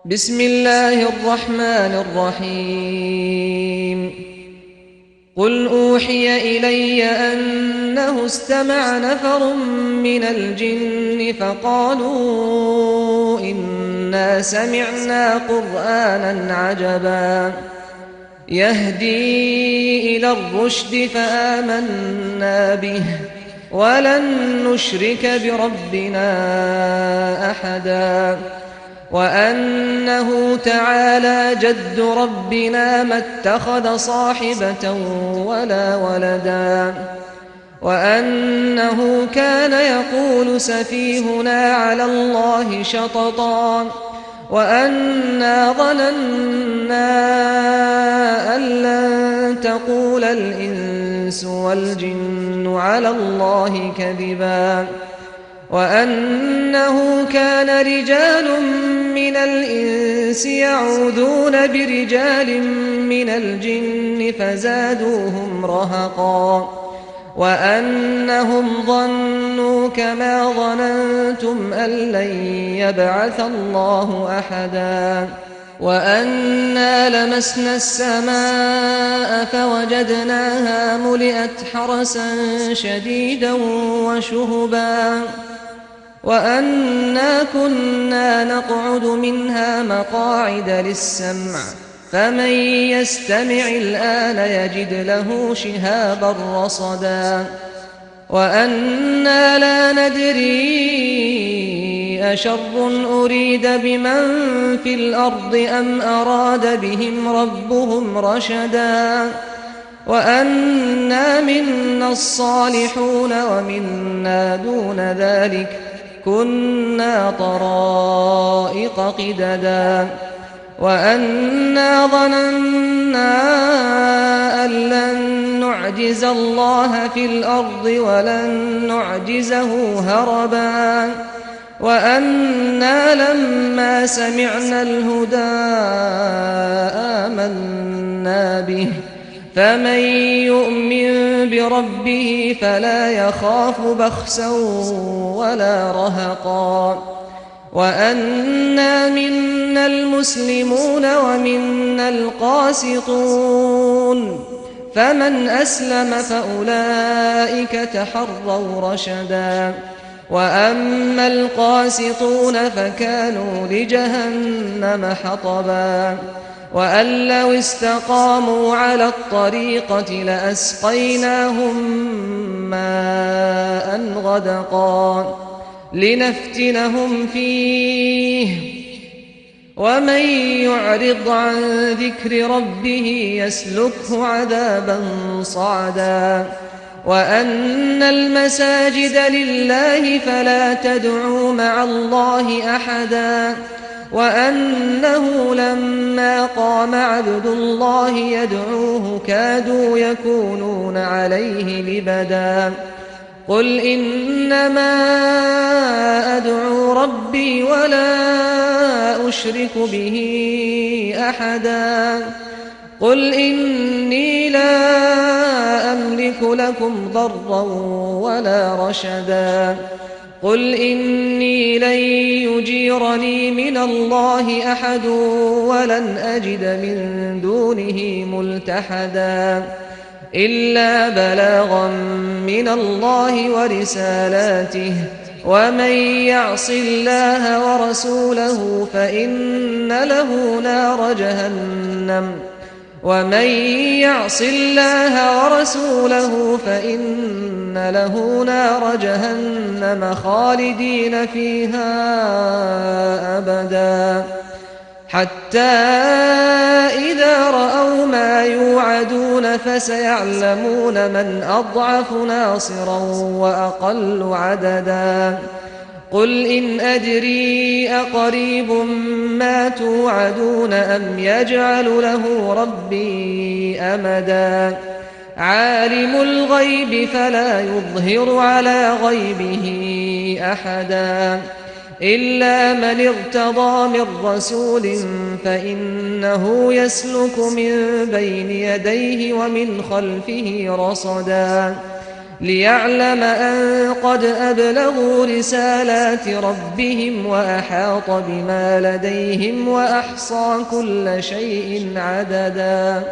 بسم الله الرحمن الرحيم قل أوحي إلي أنه استمع نفر من الجن فقالوا إنا سمعنا قرآنا عجبا يهدي إلى الرشد فآمنا به ولن نشرك بربنا أحدا وأنه تعالى جد ربنا ما اتخذ صاحبة ولا ولدا وأنه كان يقول سفيهنا على الله شططا وأنا ظننا أن لن تقول الإنس والجن على الله كذبا وأنه كان رجال من الإنس يعوذون برجال من الجن فزادوهم رهقا وأنهم ظنوا كما ظننتم أن لن يبعث الله أحدا وأنا لمسنا السماء فوجدناها ملئت حرسا شديدا وشهبا وأنا كنا نقعد منها مقاعد للسمع فمن يستمع الآن يجد له شهابا رصدا وأنا لا ندري أشر أريد بمن في الأرض أم أراد بهم ربهم رشدا وأنا منا الصالحون ومنا دون ذلك كنا طرائق قددا وأنا ظننا أن لن نعجز الله في الأرض ولن نعجزه هربا وأنا لما سمعنا الهدى آمنا به فمن يؤمن بربه فلا يخاف بخسا ولا رهقا وأنا منا المسلمون ومنا القاسطون فمن أسلم فأولئك تحروا رشدا وأما القاسطون فكانوا لجهنم حطبا وأن لو استقاموا على الطريقة لأسقيناهم ماء غدقا لنفتنهم فيه ومن يعرض عن ذكر ربه يسلكه عذابا صعدا وأن المساجد لله فلا تدعوا مع الله أحدا وأنه لما قام عبد الله يدعوه كادوا يكونون عليه لبدا قل إنما أدعو ربي ولا أشرك به أحدا قل إني لا أملك لكم ضرا ولا رشدا قل إني لن يجيرني من الله أحد ولن أجد من دونه ملتحدا إلا بلاغا من الله ورسالاته ومن يعص الله ورسوله فإن له نار جهنم ومن يعص الله ورسوله فإن له نار جهنم خالدين فيها أبدا حتى إذا رأوا ما يوعدون فسيعلمون من أضعف ناصرا وأقل عددا قل إن أدري أقريب ما توعدون أم يجعل له ربي أمدا عالم الغيب فلا يظهر على غيبه أحدا إلا من ارتضى من رسول فإنه يسلك من بين يديه ومن خلفه رصدا ليعلم أن قد أبلغوا رسالات ربهم وأحاط بما لديهم وأحصى كل شيء عددا